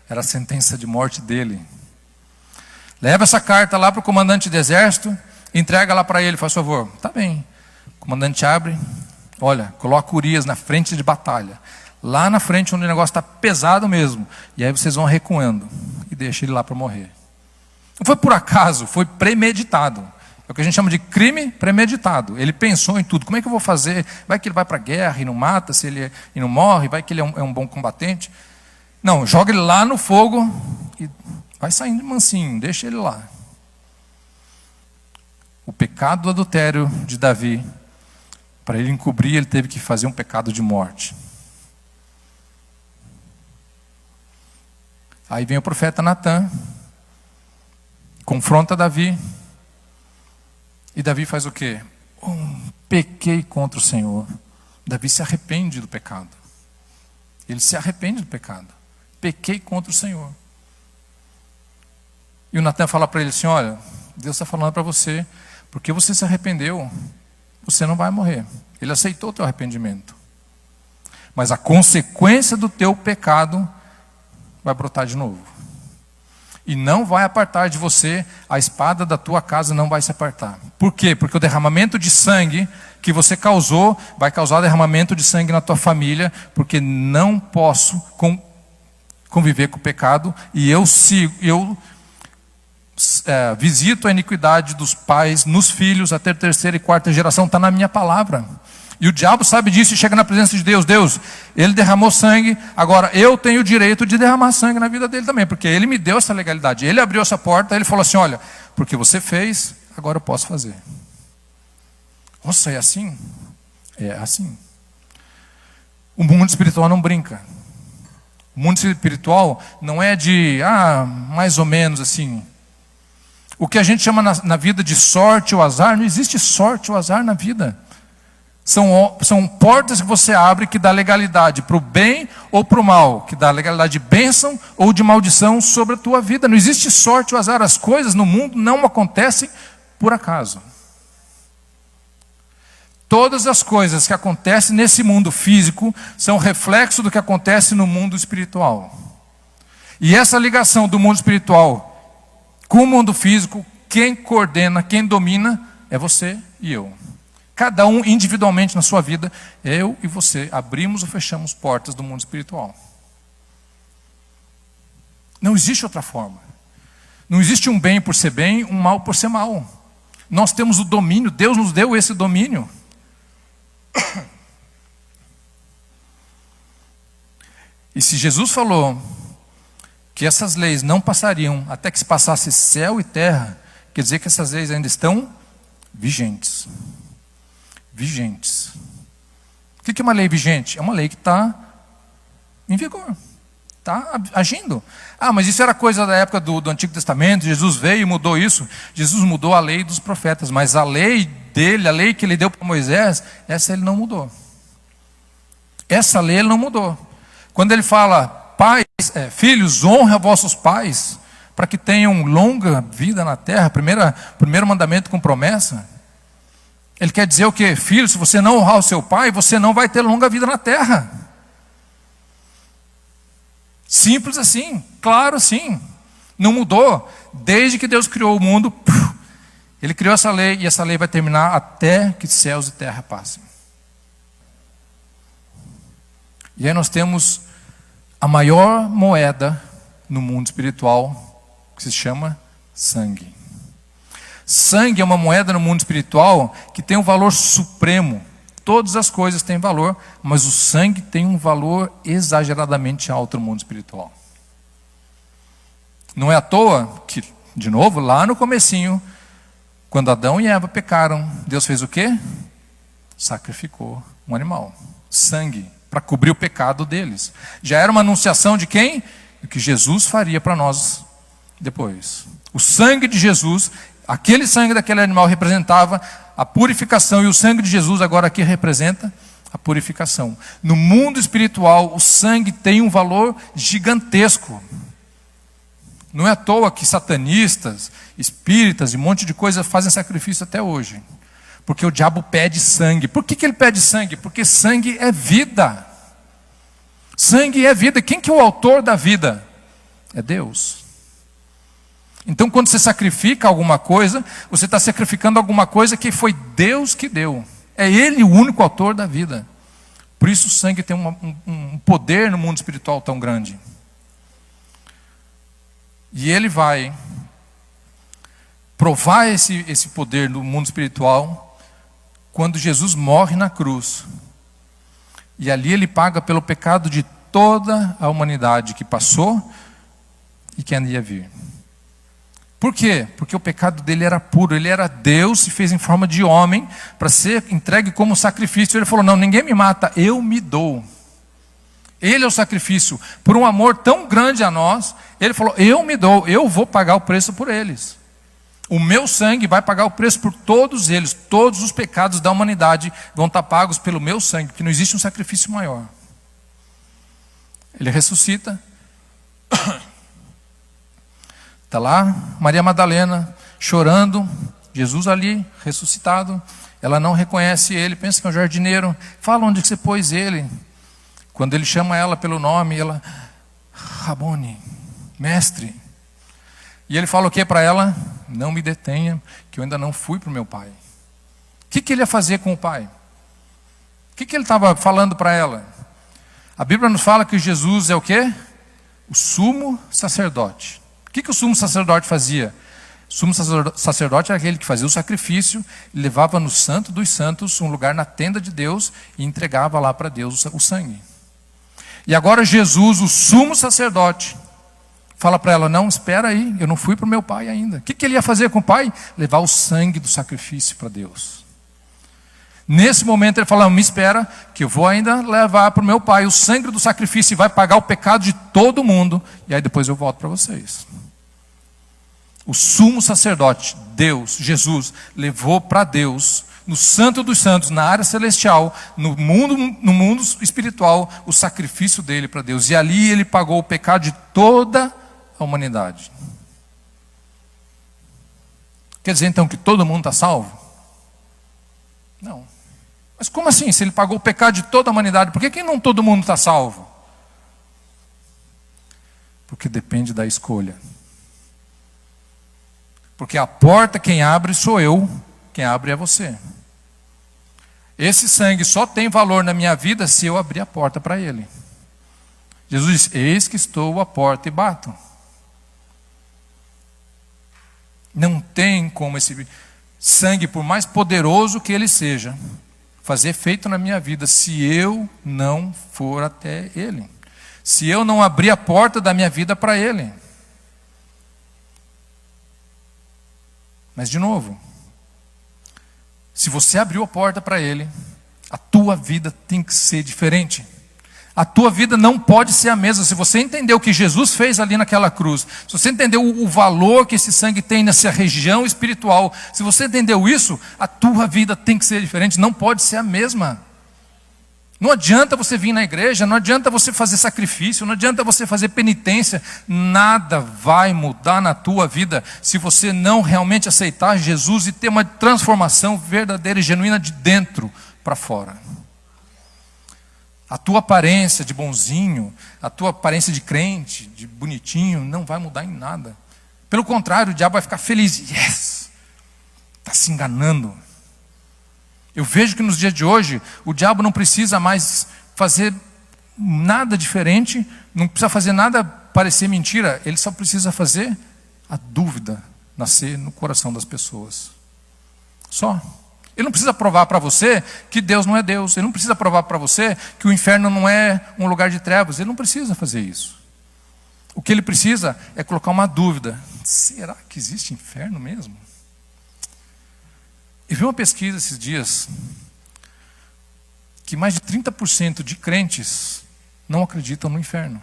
Era a sentença de morte dele. Leva essa carta lá para o comandante do exército, entrega lá para ele, faz favor. Tá bem. O comandante abre, olha, coloca Urias na frente de batalha. Lá na frente onde o negócio está pesado mesmo. E aí vocês vão recuando. E deixa ele lá para morrer. Não foi por acaso, foi premeditado. É o que a gente chama de crime premeditado. Ele pensou em tudo. Como é que eu vou fazer? Vai que ele vai para a guerra e não mata, e não morre, vai que ele é um bom combatente. Não, joga ele lá no fogo e vai saindo de mansinho, deixa ele lá. O pecado do adultério de Davi, para ele encobrir, ele teve que fazer um pecado de morte. Aí vem o profeta Natã, confronta Davi, e Davi faz o quê? Pequei contra o Senhor. Davi se arrepende do pecado. Ele se arrepende do pecado. Pequei contra o Senhor. E o Natã fala para ele assim, olha, Deus está falando para você, porque você se arrependeu, você não vai morrer. Ele aceitou o teu arrependimento. Mas a consequência do teu pecado vai brotar de novo. E não vai apartar de você, a espada da tua casa não vai se apartar. Por quê? Porque o derramamento de sangue que você causou, vai causar derramamento de sangue na tua família, porque não posso conviver com o pecado, e eu visito a iniquidade dos pais nos filhos, até terceira e quarta geração, está na minha palavra. E o diabo sabe disso e chega na presença de Deus. Deus, ele derramou sangue, agora eu tenho o direito de derramar sangue na vida dele também, porque ele me deu essa legalidade. Ele abriu essa porta, ele falou assim, olha, porque você fez, agora eu posso fazer. Nossa, é assim? É assim. O mundo espiritual não brinca. O mundo espiritual não é de, mais ou menos assim. O que a gente chama na vida de sorte ou azar, não existe sorte ou azar na vida. São portas que você abre que dá legalidade para o bem ou para o mal, que dá legalidade de bênção ou de maldição sobre a tua vida. Não existe sorte ou azar. As coisas no mundo não acontecem por acaso. Todas as coisas que acontecem nesse mundo físico são reflexo do que acontece no mundo espiritual. E essa ligação do mundo espiritual com o mundo físico, quem coordena, quem domina é você e eu. Cada um individualmente na sua vida, eu e você, abrimos ou fechamos portas do mundo espiritual. Não existe outra forma. Não existe um bem por ser bem, um mal por ser mal. Nós temos o domínio, Deus nos deu esse domínio. E se Jesus falou que essas leis não passariam até que se passasse céu e terra, quer dizer que essas leis ainda estão vigentes. Vigentes. O que é uma lei vigente? É uma lei que está em vigor, está agindo. Mas isso era coisa da época do Antigo Testamento, Jesus veio e mudou isso. Jesus mudou a lei dos profetas, mas a lei dele, a lei que ele deu para Moisés, essa ele não mudou. Essa lei ele não mudou. Quando ele fala, pais, filhos, honra vossos pais, para que tenham longa vida na terra, primeiro mandamento com promessa. Ele quer dizer o quê? Filho, se você não honrar o seu pai, você não vai ter longa vida na terra. Simples assim, claro assim. Não mudou. Desde que Deus criou o mundo, Ele criou essa lei, e essa lei vai terminar até que céus e terra passem. E aí nós temos a maior moeda no mundo espiritual, que se chama sangue. Sangue é uma moeda no mundo espiritual que tem um valor supremo. Todas as coisas têm valor, mas o sangue tem um valor exageradamente alto no mundo espiritual. Não é à toa que, de novo, lá no comecinho, quando Adão e Eva pecaram, Deus fez o quê? Sacrificou Um animal. Sangue. Para cobrir o pecado deles. Já era uma anunciação de quem? Do que Jesus faria para nós depois. O sangue de Jesus, aquele sangue daquele animal representava a purificação. E o sangue de Jesus agora aqui representa a purificação. No mundo espiritual, o sangue tem um valor gigantesco. Não é à toa que satanistas, espíritas e um monte de coisa fazem sacrifício até hoje. Porque o diabo pede sangue. Por que ele pede sangue? Porque sangue é vida. Sangue é vida. Quem que é o autor da vida? É Deus. Então quando você sacrifica alguma coisa, você está sacrificando alguma coisa que foi Deus que deu. É Ele o único autor da vida. Por isso o sangue tem um poder no mundo espiritual tão grande. E Ele vai provar esse poder no mundo espiritual quando Jesus morre na cruz. E ali Ele paga pelo pecado de toda a humanidade que passou e que ainda ia vir. Por quê? Porque o pecado dele era puro. Ele era Deus, se fez em forma de homem para ser entregue como sacrifício. Ele falou, não, ninguém me mata, eu me dou. Ele é o sacrifício. Por um amor tão grande a nós, Ele falou, eu me dou, eu vou pagar o preço por eles. O meu sangue vai pagar o preço por todos eles. Todos os pecados da humanidade vão estar pagos pelo meu sangue, porque não existe um sacrifício maior. Ele ressuscita. Está lá Maria Madalena chorando, Jesus ali ressuscitado. Ela não reconhece ele, pensa que é um jardineiro. Fala onde que você pôs ele. Quando ele chama ela pelo nome, ela, Rabone, mestre. E ele fala o que para ela? Não me detenha, que eu ainda não fui para o meu pai. O que ele ia fazer com o pai? O que ele estava falando para ela? A Bíblia nos fala que Jesus é o quê? O sumo sacerdote. O que o sumo sacerdote fazia? O sumo sacerdote era aquele que fazia o sacrifício, levava no santo dos santos, um lugar na tenda de Deus, e entregava lá para Deus o sangue. E agora Jesus, o sumo sacerdote, fala para ela, não, espera aí, eu não fui para o meu pai ainda. O que ele ia fazer com o pai? Levar o sangue do sacrifício para Deus. Nesse momento ele fala, me espera, que eu vou ainda levar para o meu pai o sangue do sacrifício e vai pagar o pecado de todo mundo, e aí depois eu volto para vocês. O sumo sacerdote, Deus, Jesus, levou para Deus, no santo dos santos, na área celestial, no mundo espiritual, o sacrifício dele para Deus. E ali ele pagou o pecado de toda a humanidade. Quer dizer então que todo mundo está salvo? Não. Mas como assim? Se ele pagou o pecado de toda a humanidade, por que não todo mundo está salvo? Porque depende da escolha. Porque a porta quem abre sou eu, quem abre é você. Esse sangue só tem valor na minha vida se eu abrir a porta para ele. Jesus disse, eis que estou à porta e bato. Não tem como esse sangue, por mais poderoso que ele seja, fazer efeito na minha vida se eu não for até ele. Se eu não abrir a porta da minha vida para ele. Mas de novo, se você abriu a porta para ele, a tua vida tem que ser diferente. A tua vida não pode ser a mesma. Se você entendeu o que Jesus fez ali naquela cruz, se você entendeu o valor que esse sangue tem nessa região espiritual, se você entendeu isso, a tua vida tem que ser diferente, não pode ser a mesma. Não adianta você vir na igreja, não adianta você fazer sacrifício, não adianta você fazer penitência, nada vai mudar na tua vida se você não realmente aceitar Jesus e ter uma transformação verdadeira e genuína de dentro para fora. A tua aparência de bonzinho, a tua aparência de crente, de bonitinho, não vai mudar em nada. Pelo contrário, o diabo vai ficar feliz. Yes! Está se enganando. Eu vejo que nos dias de hoje, o diabo não precisa mais fazer nada diferente, não precisa fazer nada parecer mentira, ele só precisa fazer a dúvida nascer no coração das pessoas. Só. Ele não precisa provar para você que Deus não é Deus, ele não precisa provar para você que o inferno não é um lugar de trevas, ele não precisa fazer isso. O que ele precisa é colocar uma dúvida: será que existe inferno mesmo? Eu vi uma pesquisa esses dias que mais de 30% de crentes não acreditam no inferno.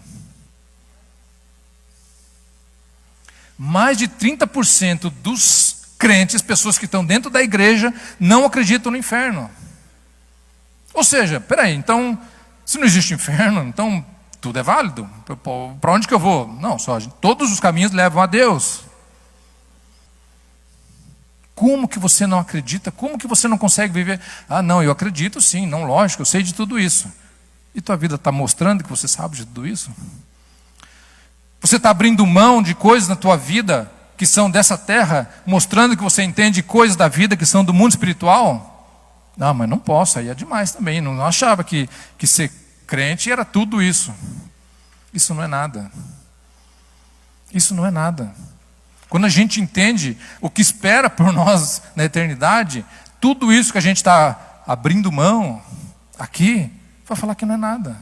Mais de 30% dos crentes, pessoas que estão dentro da igreja, não acreditam no inferno. Ou seja, peraí, então, se não existe inferno, então tudo é válido? Para onde que eu vou? Não, todos os caminhos levam a Deus. Como que você não acredita? Como que você não consegue viver? Ah, não, eu acredito sim, não, lógico, eu sei de tudo isso. E tua vida está mostrando que você sabe de tudo isso? Você está abrindo mão de coisas na tua vida que são dessa terra, mostrando que você entende coisas da vida que são do mundo espiritual? Não, mas não posso, aí é demais também. Não achava que ser crente era tudo isso. Isso não é nada. Isso não é nada. Quando a gente entende o que espera por nós na eternidade, tudo isso que a gente está abrindo mão aqui, vai falar que não é nada.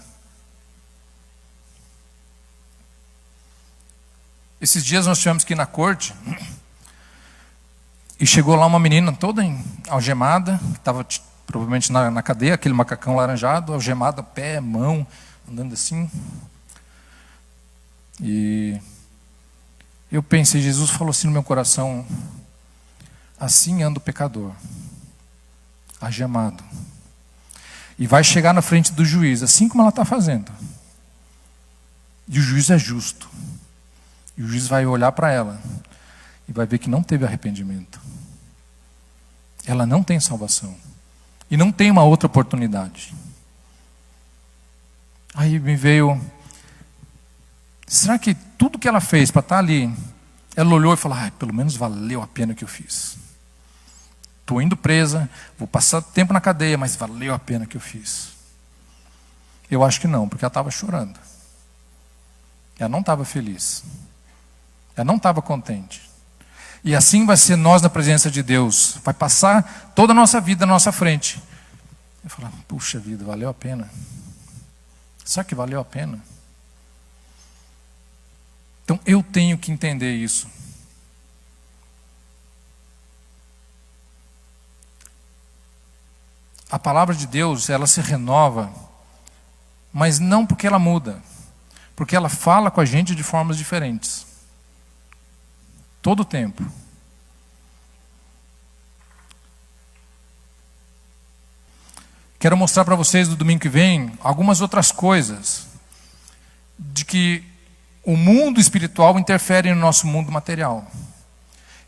Esses dias nós tivemos que ir na corte e chegou lá uma menina toda algemada, que estava provavelmente na cadeia, aquele macacão laranjado, algemada, pé, mão, andando assim. E eu pensei, Jesus falou assim no meu coração: assim anda o pecador, algemado, e vai chegar na frente do juiz, assim como ela está fazendo. E o juiz é justo. E o juiz vai olhar para ela e vai ver que não teve arrependimento. Ela não tem salvação. E não tem uma outra oportunidade. Aí me veio, será que tudo que ela fez para estar ali, ela olhou e falou: pelo menos valeu a pena o que eu fiz. Estou indo presa, vou passar tempo na cadeia, mas valeu a pena o que eu fiz. Eu acho que não, porque ela estava chorando. Ela não estava feliz. Ela não estava contente. E assim vai ser nós na presença de Deus. Vai passar toda a nossa vida na nossa frente. Eu falo: puxa vida, valeu a pena. Será que valeu a pena? Então eu tenho que entender isso. A palavra de Deus, ela se renova, mas não porque ela muda, porque ela fala com a gente de formas diferentes. Todo o tempo. Quero mostrar para vocês no domingo que vem algumas outras coisas de que o mundo espiritual interfere no nosso mundo material.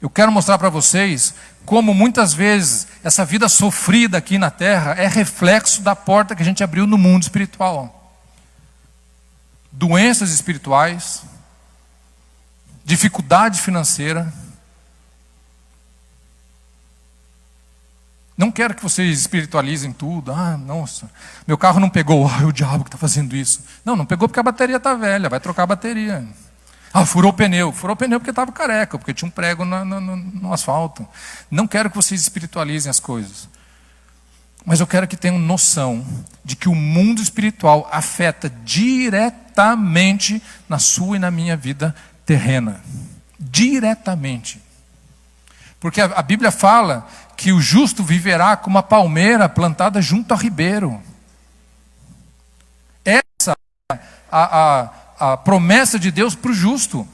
Eu quero mostrar para vocês como muitas vezes essa vida sofrida aqui na terra é reflexo da porta que a gente abriu no mundo espiritual. Doenças espirituais, dificuldade financeira. Não quero que vocês espiritualizem tudo. Ah, nossa, meu carro não pegou. Ah, é o diabo que está fazendo isso. Não pegou porque a bateria está velha, vai trocar a bateria. Ah, furou o pneu. Furou o pneu porque estava careca, porque tinha um prego no asfalto. Não quero que vocês espiritualizem as coisas. Mas eu quero que tenham noção de que o mundo espiritual afeta diretamente na sua e na minha vida terrena. Diretamente. Porque a Bíblia fala que o justo viverá como uma palmeira plantada junto ao ribeiro. Essa é a promessa de Deus para o justo.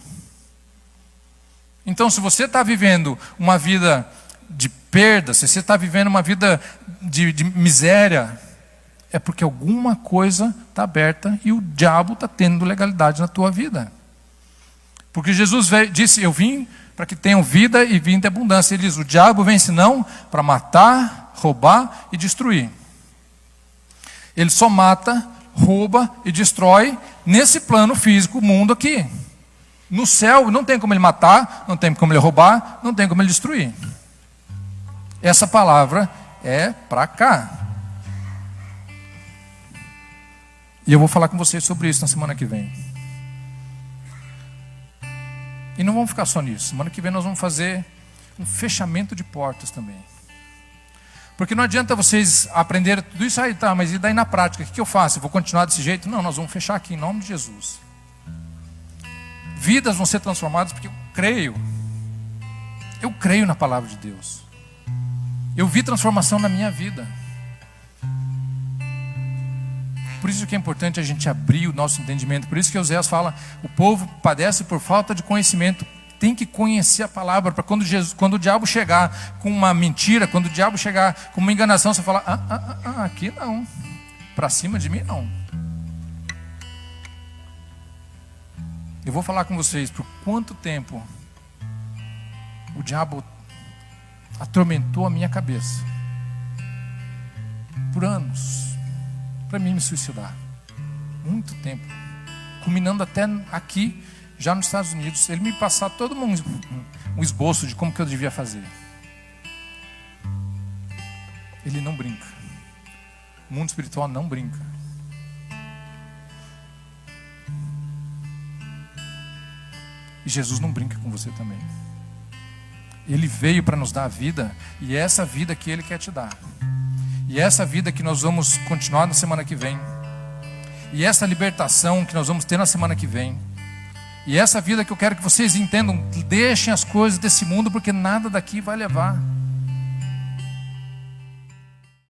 Então, se você está vivendo uma vida de perda, se você está vivendo uma vida de miséria, é porque alguma coisa está aberta e o diabo está tendo legalidade na tua vida. Porque Jesus disse: eu vim para que tenham vida e vida em abundância. Ele diz: o diabo vem senão para matar, roubar e destruir. Ele só mata, rouba e destrói nesse plano físico, mundo aqui. No céu não tem como ele matar, não tem como ele roubar, não tem como ele destruir. Essa palavra é para cá. E eu vou falar com vocês sobre isso na semana que vem. E não vamos ficar só nisso. Semana que vem nós vamos fazer um fechamento de portas também. Porque não adianta vocês aprenderem tudo isso aí, tá, mas e daí na prática? O que eu faço? Eu vou continuar desse jeito? Não, nós vamos fechar aqui em nome de Jesus. Vidas vão ser transformadas porque eu creio. Eu creio na palavra de Deus. Eu vi transformação na minha vida. por isso que é importante a gente abrir o nosso entendimento. Por isso que Oséias fala, o povo padece por falta de conhecimento. Tem que conhecer a palavra, para quando o diabo chegar com uma mentira, quando o diabo chegar com uma enganação, você fala, aqui não, para cima de mim não. Eu vou falar com vocês por quanto tempo o diabo atormentou a minha cabeça. Por anos, para mim me suicidar. Muito tempo. Culminando até aqui, já nos Estados Unidos. Ele me passar todo um esboço de como que eu devia fazer. Ele não brinca. O mundo espiritual não brinca. E Jesus não brinca com você também. Ele veio para nos dar a vida, e é essa vida que Ele quer te dar. E é essa vida que nós vamos continuar na semana que vem. E essa libertação que nós vamos ter na semana que vem. E essa vida que eu quero que vocês entendam, deixem as coisas desse mundo, porque nada daqui vai levar.